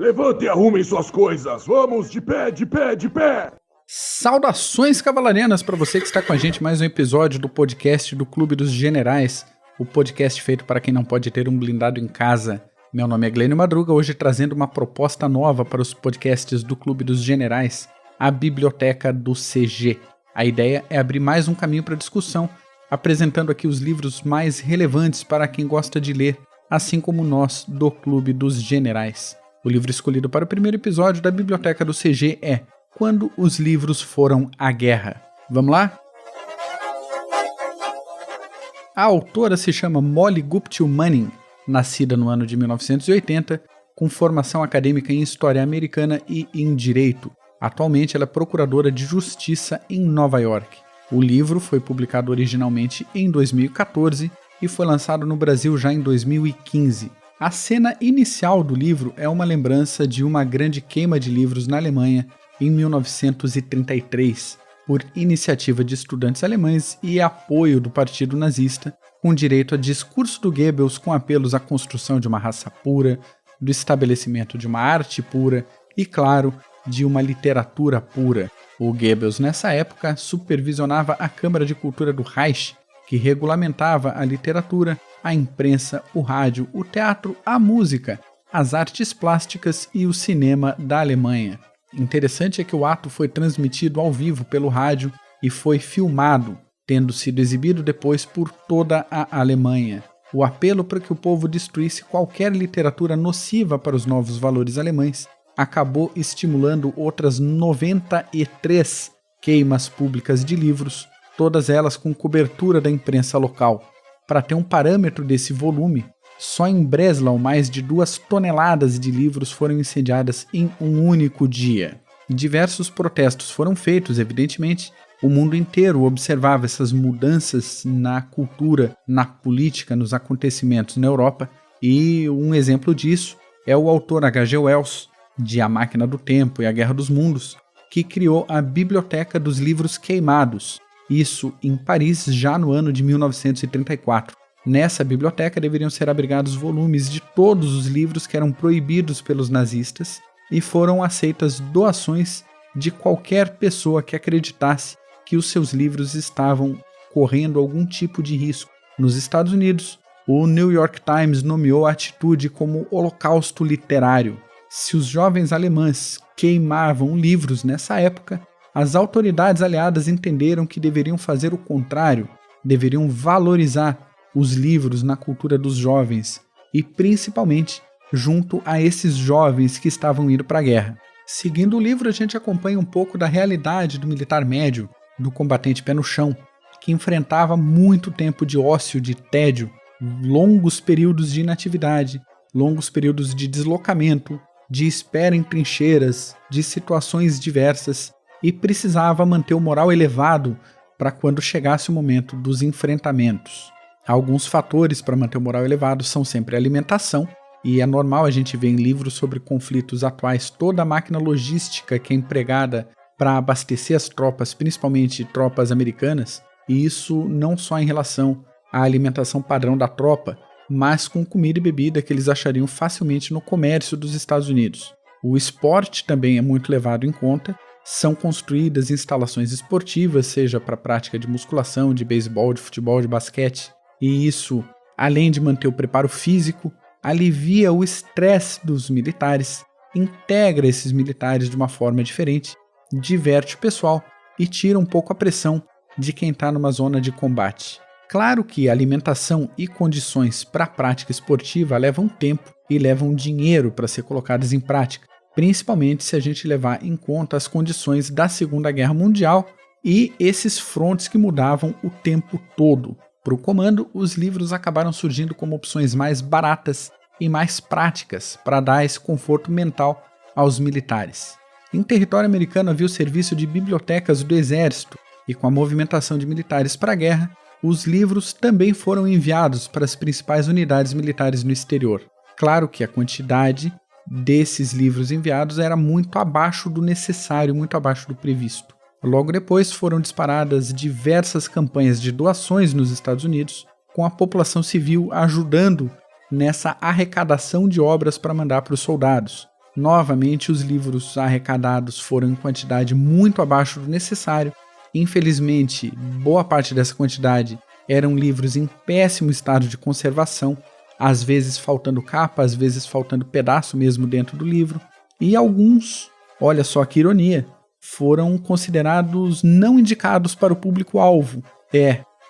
Levante e arrumem suas coisas. Vamos, de pé, de pé, de pé. Saudações cavalarianas para você que está com a gente em mais um episódio do podcast do Clube dos Generais, o podcast feito para quem não pode ter um blindado em casa. Meu nome é Glênio Madruga, hoje trazendo uma proposta nova para os podcasts do Clube dos Generais, a Biblioteca do CG. A ideia é abrir mais um caminho para discussão, apresentando aqui os livros mais relevantes para quem gosta de ler, assim como nós do Clube dos Generais. O livro escolhido para o primeiro episódio da Biblioteca do CG é Quando os Livros Foram à Guerra. Vamos lá? A autora se chama Molly Guptill Manning, nascida no ano de 1980, com formação acadêmica em História Americana e em Direito. Atualmente ela é procuradora de Justiça em Nova York. O livro foi publicado originalmente em 2014 e foi lançado no Brasil já em 2015. A cena inicial do livro é uma lembrança de uma grande queima de livros na Alemanha em 1933, por iniciativa de estudantes alemães e apoio do Partido Nazista, com direito a discurso do Goebbels com apelos à construção de uma raça pura, do estabelecimento de uma arte pura e, claro, de uma literatura pura. O Goebbels, nessa época, supervisionava a Câmara de Cultura do Reich, que regulamentava a literatura, a imprensa, o rádio, o teatro, a música, as artes plásticas e o cinema da Alemanha. Interessante é que o ato foi transmitido ao vivo pelo rádio e foi filmado, tendo sido exibido depois por toda a Alemanha. O apelo para que o povo destruísse qualquer literatura nociva para os novos valores alemães acabou estimulando outras 93 queimas públicas de livros, todas elas com cobertura da imprensa local. Para ter um parâmetro desse volume, só em Breslau mais de 2 toneladas de livros foram incendiadas em um único dia. Diversos protestos foram feitos, evidentemente. O mundo inteiro observava essas mudanças na cultura, na política, nos acontecimentos na Europa, e um exemplo disso é o autor H.G. Wells, de A Máquina do Tempo e A Guerra dos Mundos, que criou a Biblioteca dos Livros Queimados, isso em Paris já no ano de 1934. Nessa biblioteca deveriam ser abrigados volumes de todos os livros que eram proibidos pelos nazistas e foram aceitas doações de qualquer pessoa que acreditasse que os seus livros estavam correndo algum tipo de risco. Nos Estados Unidos, o New York Times nomeou a atitude como holocausto literário. Se os jovens alemães queimavam livros nessa época, as autoridades aliadas entenderam que deveriam fazer o contrário, deveriam valorizar os livros na cultura dos jovens e principalmente junto a esses jovens que estavam indo para a guerra. Seguindo o livro, a gente acompanha um pouco da realidade do militar médio, do combatente pé no chão, que enfrentava muito tempo de ócio, de tédio, longos períodos de inatividade, longos períodos de deslocamento, de espera em trincheiras, de situações diversas, e precisava manter o moral elevado para quando chegasse o momento dos enfrentamentos. Alguns fatores para manter o moral elevado são sempre a alimentação, e é normal a gente ver em livros sobre conflitos atuais toda a máquina logística que é empregada para abastecer as tropas, principalmente tropas americanas, e isso não só em relação à alimentação padrão da tropa, mas com comida e bebida que eles achariam facilmente no comércio dos Estados Unidos. O esporte também é muito levado em conta. São construídas instalações esportivas, seja para prática de musculação, de beisebol, de futebol, de basquete. E isso, além de manter o preparo físico, alivia o estresse dos militares, integra esses militares de uma forma diferente, diverte o pessoal e tira um pouco a pressão de quem está numa zona de combate. Claro que alimentação e condições para a prática esportiva levam tempo e levam dinheiro para ser colocadas em prática, principalmente se a gente levar em conta as condições da Segunda Guerra Mundial e esses frontes que mudavam o tempo todo. Para o comando, os livros acabaram surgindo como opções mais baratas e mais práticas para dar esse conforto mental aos militares. Em território americano havia o serviço de bibliotecas do exército e com a movimentação de militares para a guerra, os livros também foram enviados para as principais unidades militares no exterior. Claro que a quantidade desses livros enviados era muito abaixo do necessário, muito abaixo do previsto. Logo depois foram disparadas diversas campanhas de doações nos Estados Unidos, com a população civil ajudando nessa arrecadação de obras para mandar para os soldados. Novamente, os livros arrecadados foram em quantidade muito abaixo do necessário. Infelizmente, boa parte dessa quantidade eram livros em péssimo estado de conservação, às vezes faltando capa, às vezes faltando pedaço mesmo dentro do livro. E alguns, olha só que ironia, foram considerados não indicados para o público-alvo.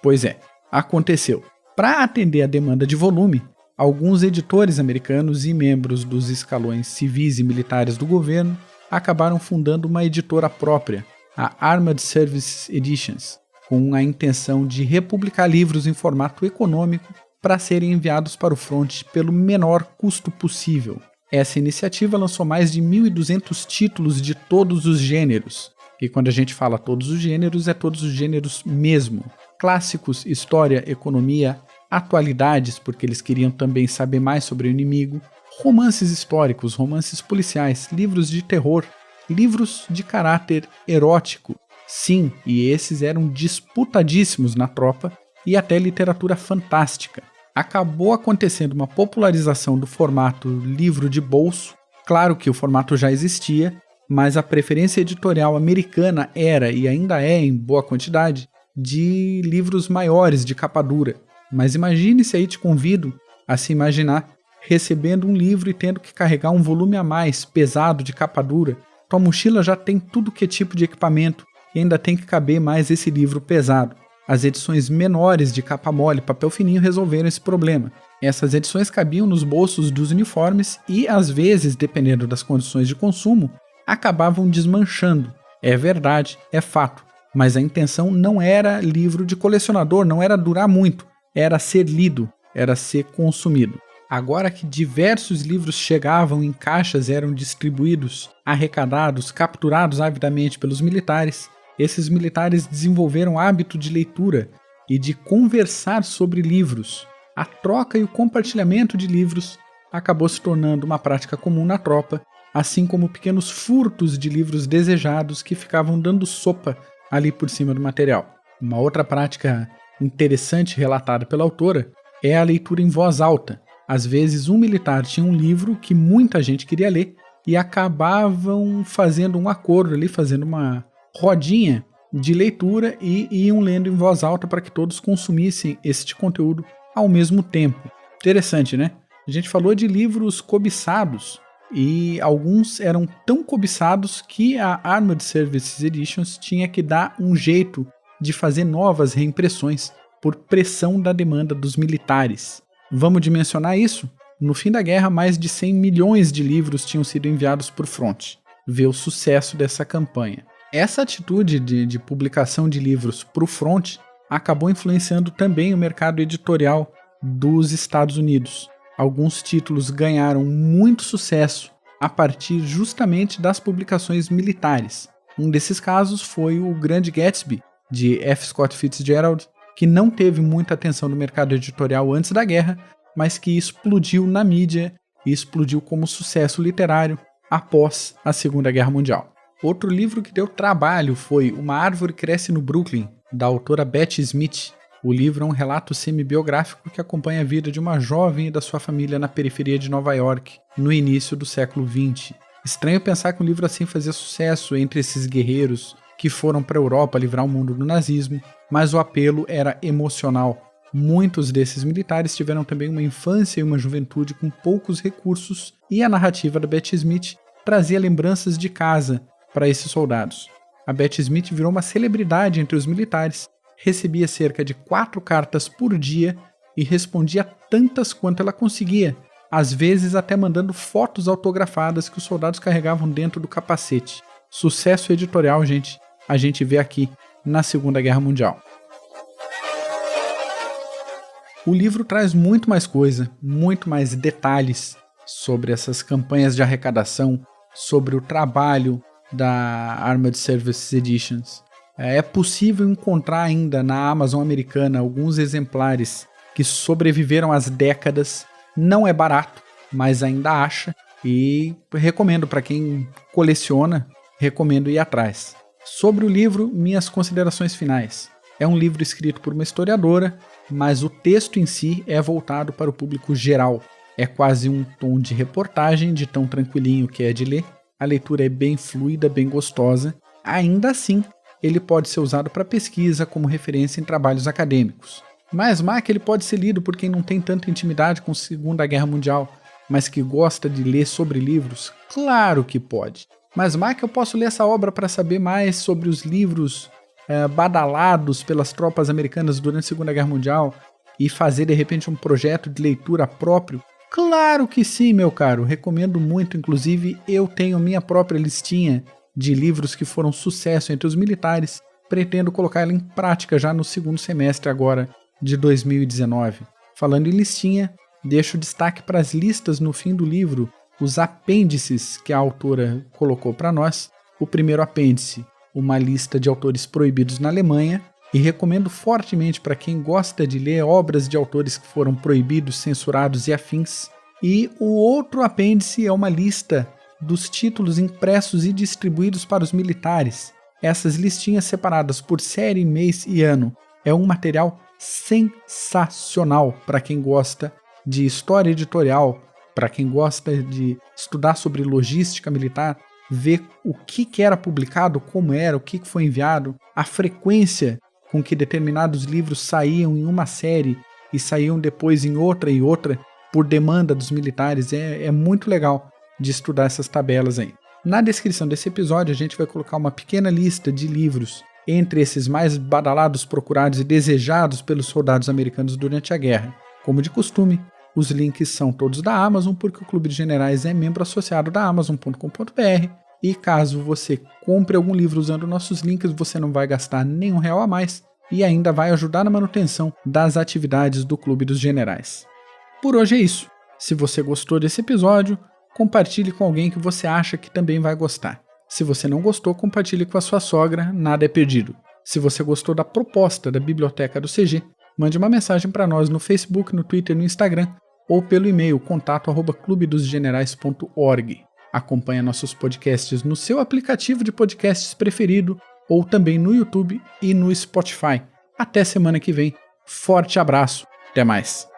Pois é, aconteceu. Para atender a demanda de volume, alguns editores americanos e membros dos escalões civis e militares do governo acabaram fundando uma editora própria, a Armed Services Editions, com a intenção de republicar livros em formato econômico para serem enviados para o fronte pelo menor custo possível. Essa iniciativa lançou mais de 1.200 títulos de todos os gêneros. E quando a gente fala todos os gêneros, é todos os gêneros mesmo. Clássicos, história, economia, atualidades, porque eles queriam também saber mais sobre o inimigo, romances históricos, romances policiais, livros de terror, livros de caráter erótico. Sim, e esses eram disputadíssimos na tropa, e até literatura fantástica. Acabou acontecendo uma popularização do formato livro de bolso. Claro que o formato já existia, mas a preferência editorial americana era, e ainda é em boa quantidade, de livros maiores de capa dura. Mas imagine-se aí, te convido a se imaginar recebendo um livro e tendo que carregar um volume a mais, pesado, de capa dura. Tua mochila já tem tudo que é tipo de equipamento e ainda tem que caber mais esse livro pesado. As edições menores de capa mole, papel fininho resolveram esse problema. Essas edições cabiam nos bolsos dos uniformes e, às vezes, dependendo das condições de consumo, acabavam desmanchando. É verdade, é fato, mas a intenção não era livro de colecionador, não era durar muito, era ser lido, era ser consumido. Agora que diversos livros chegavam em caixas, eram distribuídos, arrecadados, capturados avidamente pelos militares, esses militares desenvolveram o hábito de leitura e de conversar sobre livros. A troca e o compartilhamento de livros acabou se tornando uma prática comum na tropa, assim como pequenos furtos de livros desejados que ficavam dando sopa ali por cima do material. Uma outra prática interessante relatada pela autora é a leitura em voz alta. Às vezes um militar tinha um livro que muita gente queria ler e acabavam fazendo um acordo ali, fazendo uma rodinha de leitura e iam lendo em voz alta para que todos consumissem este conteúdo ao mesmo tempo. Interessante, né? A gente falou de livros cobiçados e alguns eram tão cobiçados que a Armed Services Editions tinha que dar um jeito de fazer novas reimpressões por pressão da demanda dos militares. Vamos dimensionar isso? No fim da guerra, mais de 100 milhões de livros tinham sido enviados por fronte. Vê o sucesso dessa campanha. Essa atitude de publicação de livros para o front acabou influenciando também o mercado editorial dos Estados Unidos. Alguns títulos ganharam muito sucesso a partir justamente das publicações militares. Um desses casos foi o Grande Gatsby, de F. Scott Fitzgerald, que não teve muita atenção no mercado editorial antes da guerra, mas que explodiu na mídia e explodiu como sucesso literário após a Segunda Guerra Mundial. Outro livro que deu trabalho foi Uma Árvore Cresce no Brooklyn, da autora Betty Smith. O livro é um relato semi-biográfico que acompanha a vida de uma jovem e da sua família na periferia de Nova York, no início do século XX. Estranho pensar que um livro assim fazia sucesso entre esses guerreiros que foram para a Europa livrar o mundo do nazismo, mas o apelo era emocional. Muitos desses militares tiveram também uma infância e uma juventude com poucos recursos, e a narrativa da Betty Smith trazia lembranças de casa para esses soldados. A Betty Smith virou uma celebridade entre os militares, recebia cerca de 4 cartas por dia e respondia tantas quanto ela conseguia, às vezes até mandando fotos autografadas que os soldados carregavam dentro do capacete. Sucesso editorial, gente, a gente vê aqui na Segunda Guerra Mundial. O livro traz muito mais coisa, muito mais detalhes sobre essas campanhas de arrecadação, sobre o trabalho da Armed Services Editions. É possível encontrar ainda na Amazon americana alguns exemplares que sobreviveram às décadas. Não é barato, mas ainda acha, e recomendo para quem coleciona, recomendo ir atrás. Sobre o livro, minhas considerações finais. É um livro escrito por uma historiadora, mas o texto em si é voltado para o público geral. É quase um tom de reportagem, de tão tranquilinho que é de ler. A leitura é bem fluida, bem gostosa. Ainda assim, ele pode ser usado para pesquisa como referência em trabalhos acadêmicos. Mas Mac ele pode ser lido por quem não tem tanta intimidade com a Segunda Guerra Mundial, mas que gosta de ler sobre livros? Claro que pode. Mas Mac, eu posso ler essa obra para saber mais sobre os livros badalados pelas tropas americanas durante a Segunda Guerra Mundial e fazer de repente um projeto de leitura próprio? Claro que sim, meu caro. Recomendo muito, inclusive eu tenho minha própria listinha de livros que foram sucesso entre os militares. Pretendo colocar ela em prática já no segundo semestre agora de 2019. Falando em listinha, deixo destaque para as listas no fim do livro, os apêndices que a autora colocou para nós. O primeiro apêndice, uma lista de autores proibidos na Alemanha, e recomendo fortemente para quem gosta de ler obras de autores que foram proibidos, censurados e afins. E o outro apêndice é uma lista dos títulos impressos e distribuídos para os militares. Essas listinhas separadas por série, mês e ano é um material sensacional para quem gosta de história editorial, para quem gosta de estudar sobre logística militar, ver o que era publicado, como era, o que foi enviado, a frequência com que determinados livros saíam em uma série e saíam depois em outra e outra por demanda dos militares. É muito legal de estudar essas tabelas aí. Na descrição desse episódio a gente vai colocar uma pequena lista de livros entre esses mais badalados, procurados e desejados pelos soldados americanos durante a guerra. Como de costume, os links são todos da Amazon, porque o Clube de Generais é membro associado da Amazon.com.br, e caso você compre algum livro usando nossos links, você não vai gastar nenhum real a mais e ainda vai ajudar na manutenção das atividades do Clube dos Generais. Por hoje é isso. Se você gostou desse episódio, compartilhe com alguém que você acha que também vai gostar. Se você não gostou, compartilhe com a sua sogra, nada é perdido. Se você gostou da proposta da Biblioteca do CG, mande uma mensagem para nós no Facebook, no Twitter, no Instagram ou pelo e-mail contato@clubedosgenerais.org. Acompanhe nossos podcasts no seu aplicativo de podcasts preferido ou também no YouTube e no Spotify. Até semana que vem. Forte abraço. Até mais.